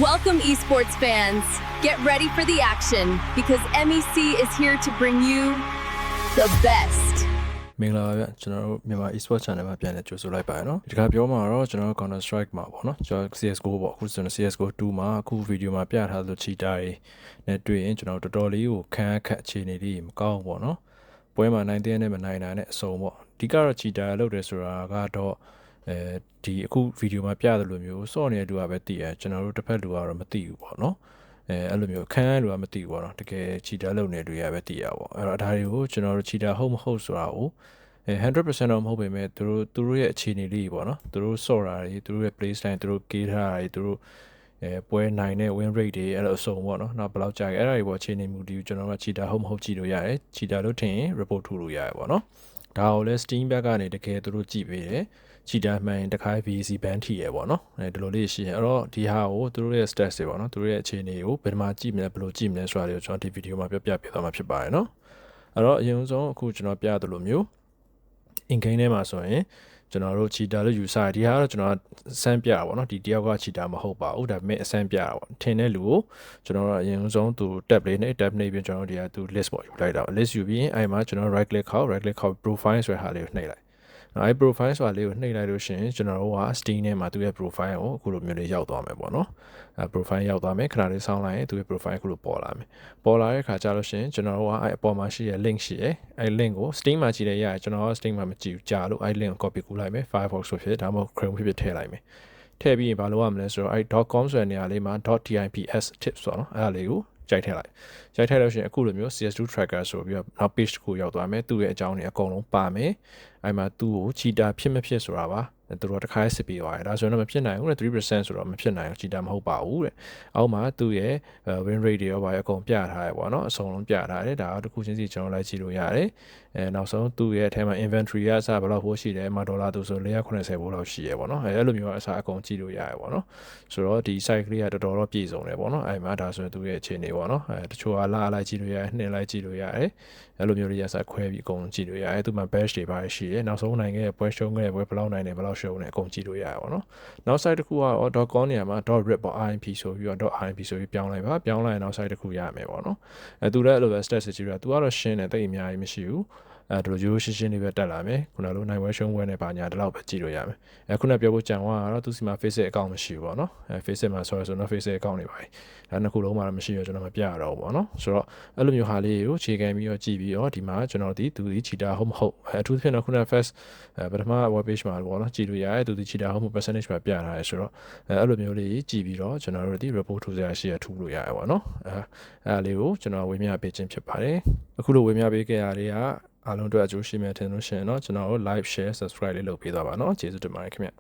Welcome esports fans. Get ready for the action because MEC is here to bring you the best. မင်္ဂလာပါဗျကျွန်တော်တို့မြန်မာ eSport channel မှာပြန်လည်ကြိုဆိုလိုက်ပါရနော်ဒီကပြောမှာတော့ကျွန်တော်တို့ Counter Strike မှာပေါ့နော်ကျွန်တော် CS:GO ပေါ့အခုကျွန်တော် CS:GO 2မှာအခုဗီဒီယိုမှာပြထားလို့ချီတာတွေနဲ့တွေ့ရင်ကျွန်တော်တော်တော်လေးကိုခန်းအခက်အခြေအနေလေးမကောင်းပေါ့နော်ပွဲမှာနိုင်တဲ့နဲ့မနိုင်တာနဲ့အစုံပေါ့အဓိကတော့ချီတာလုပ်တယ်ဆိုတာကတော့ဒီအခုဗီဒီယိုမှာပြတယ်လို့မျိုးစော့နေတဲ့လူကပဲသိတယ်ကျွန်တော်တို့တစ်ဖက်လူကတော့မသိဘူးပေါ့နော်အဲ့လိုမျိုးခန်းလူကမသိဘူးပေါ့နော်တကယ်ချီတာလုပ်နေတွေကပဲသိရပါပေါ့အဲ့တော့ဒါတွေကိုကျွန်တော်တို့ချီတာဟုတ်မဟုတ်ဆိုတာကို100% တော့မဟုတ်ပေမဲ့သူတို့ရဲ့အခြေအနေလေးပေါ့နော်သူတို့စော့တာတွေသူတို့ရဲ့ play style သူတို့ကေးထားတာတွေသူတို့ပွဲနိုင်တဲ့ win rate တွေအဲ့လိုအစုံပေါ့နော်နောက်ဘယ်လောက်ကြာခဲ့အဲ့ဒါတွေပေါ့အခြေအနေမူတည်ကျွန်တော်တို့ချီတာဟုတ်မဟုတ်ကြည့်လို့ရတယ်ချီတာလို့ထင်ရင် report ထုတ်လို့ရတယ်ပေါ့နော်ဒါကိုလည်း Steam ဘက်ကနေတကယ်သူတို့ကြည့်ပေးတယ်ချီတာမှန်တခါ VC ban ထိရပေါ့နော်ဒီလိုလေးရှိရင်အဲ့တော့ဒီဟာကိုသူတို့ရဲ့ stats တွေပေါ့နော်သူတို့ရဲ့အခြေအနေကိုဘယ်မှာကြည့်မလဲဘယ်လိုကြည့်မလဲဆိုတာတွေကိုကျွန်တော်ဒီဗီဒီယိုမှာပြပြသွားမှာဖြစ်ပါတယ်နော်အဲ့တော့အရင်ဆုံးအခုကျွန်တော်ပြသလိုမျိုး in game ထဲမှာဆိုရင်ကျွန်တော်တို့ချီတာလို့ယူဆရဒီဟာတော့ကျွန်တော်စမ်းပြတာပေါ့နော်ဒီတယောက်ကချီတာမဟုတ်ပါဘူးဒါပေမဲ့အစမ်းပြတာပေါ့ထင်တဲ့လူကိုကျွန်တော်တို့အရင်ဆုံးသူ tab လေးနဲ့ tab နှိပ်ပြီးကျွန်တော်တို့ဒီဟာသူ list ပေါ့ယူလိုက်တာ list ယူပြီးအဲ့မှာကျွန်တော် right click ခေါက် profile ဆိုတဲ့ဟာလေးကိုနှိပ်လိုက်အဲ့ profile ဆိုတာလေးကိုနှိပ်လိုက်လို့ရှိရင်ကျွန်တော်တို့က Steam ထဲမှာသူ့ရဲ့ profile ကိုအခုလိုမျိုးလေးရောက်သွားမယ်ပေါ့နော်profile ရောက်သွားမယ်ခဏလေးစောင်းလိုက်ရင်သူ့ရဲ့ profile အခုလိုပေါ်လာမယ်ပေါ်လာတဲ့ခါကျလို့ရှိရင်ကျွန်တော်တို့ကအဲ့အပေါ်မှာရှိတဲ့ link ရှိတယ်အဲ့ link ကို Steam မှာကြည့်ရရင်ကျွန်တော်က Steam မှာမကြည့်ဘူးကြာလို့အဲ့ link ကို copy ကူးလိုက်မယ် Firefox ဆိုဖြစ်ဒါမှမဟုတ် Chrome ဖြစ်ထည့်လိုက်မယ်ထည့်ပြီးရင်ဘာလုပ်ရမလဲဆိုတော့အဲ့ .com ဆိုတဲ့နေရာလေးမှာ .tips tips ဆိုတော့အဲ့ဒါလေးကိုကြိုက်ထည့်လိုက်ကြိုက်ထည့်လို့ရှိရင်အခုလိုမျိုး CS2 tracker ဆိုပြီးတော့နောက် page တစ်ခုရောက်သွားမယ်သူ့ရဲ့အကြောင်းတွေအကုန်လုံးပါမယ်အဲ့မှာသူ့ကိုချီတာဖြစ်မဖြစ်ဆိုတာပါသူတို့တစ်ခါစစ်ပြီးသွားတယ်ဒါဆိုရင်တော့မဖြစ်နိုင်ဘူးလေ 3% ဆိုတော့မဖြစ်နိုင်ဘူးချီတာမဟုတ်ပါဘူးတဲ့အောက်မှာသူ့ရဲ့ win rate တွေရောပါအကုန်ပြထားရပေါ့နော်အစုံလုံးပြထားတယ်ဒါတစ်ခုချင်းစီကျွန်တော်လိုက်ကြည့်လို့ရတယ်နောက်ဆုံးသူ့ရဲ့အထဲမှာ inventory ကအစဘယ်လောက်ဖို့ရှိတယ်မှာဒေါ်လာသူဆို480ဘိုးလောက်ရှိရပေါ့နော်အဲ့လိုမျိုးအစအကုန်ကြည့်လို့ရတယ်ပေါ့နော်ဆိုတော့ဒီ site ကလေးကတော်တော်ပြည့်စုံတယ်ပေါ့နော်အဲ့မှာဒါဆိုရင်သူ့ရဲ့အခြေအနေပေါ့နော်တချို့ကလာလိုက်ကြည့်လို့ရတယ်နှင်းလိုက်ကြည့်လို့ရတယ်အဲ့လိုမျိုးလေးရစခွဲပြီးအကုန်ကြည့်လို့ရတယ်သူ့မှာ badge တွေပါရှိတယ်နောက်ဆုံးနိုင်ခဲ့ပွဲရှုံးခဲ့ပွဲဘယ်လောက်နိုင်တယ်ဘယ်လောက်ရှုံးတယ်အကုန်ကြည့်လို့ရတယ်ပေါ့နော်နောက် site တစ်ခုက .com နေရာမှာ .rip ပေါ့ .imp ဆိုပြီးတော့ .imp ဆိုပြီးပြောင်းလိုက်ပါပြောင်းလိုက်ရင်နောက် site တစ်ခုရမယ်ပေါ့နော်သူလည်းအဲ့လိုပဲ stats ကြည့်ရတာသူကတော့ရှင်းတယ်တိတ်အများကြီးမရှိဘူးဒီလိုရိုးရှင်းရှင်းလေးပဲတက်လာမယ်ခုနလိုနိုင်ဝဲရှုံးဝဲနဲ့ပါညာဒီလောက်ပဲကြည့်လို့ရမယ်ခုနပြောဖို့ကြံသွားတာတော့သူစီမှာ Facebook account မရှိဘူးပေါ့နော်Facebook မှာဆိုတော့ Facebook account တွေပါဒါနှစ်ခုလုံးမှာမရှိရကျွန်တော်မပြရတော့ဘူးပေါ့နော်ဆိုတော့အဲ့လိုမျိုးဟာလေးကိုခြေခံပြီးတော့ကြည့်ပြီးတော့ဒီမှာကျွန်တော်ဒီသူဒီချီတာဟုတ်မဟုတ်အထူးသဖြင့်တော့ခုန first ပထမ web page မှာပေါ့နော်ကြည့်လို့ရတယ်သူဒီချီတာဟုတ်မဟုတ် percentage မှာပြထားရဲဆိုတော့အဲ့လိုမျိုးလေးကြည့်ပြီးတော့ကျွန်တော်တို့ဒီ report ထုတ်စရာရှိရထူလို့ရတယ်ပေါ့နော်အဲ့လေးကိုကျွန်တော်ဝေမျှပေးခြင်းဖြစ်ပါတယ်အခုလိုဝေမျှပေးခဲ့ရတဲ့အားလုံးအတွက်အကျိုးရှိမယ်ထင်လို့ရှိရင်တော့ကျွန်တော်တို့ like share subscribe လေးလုပ်ပေးသွားပါเนาะကျေးဇူးတင်ပါတယ်ခင်ဗျ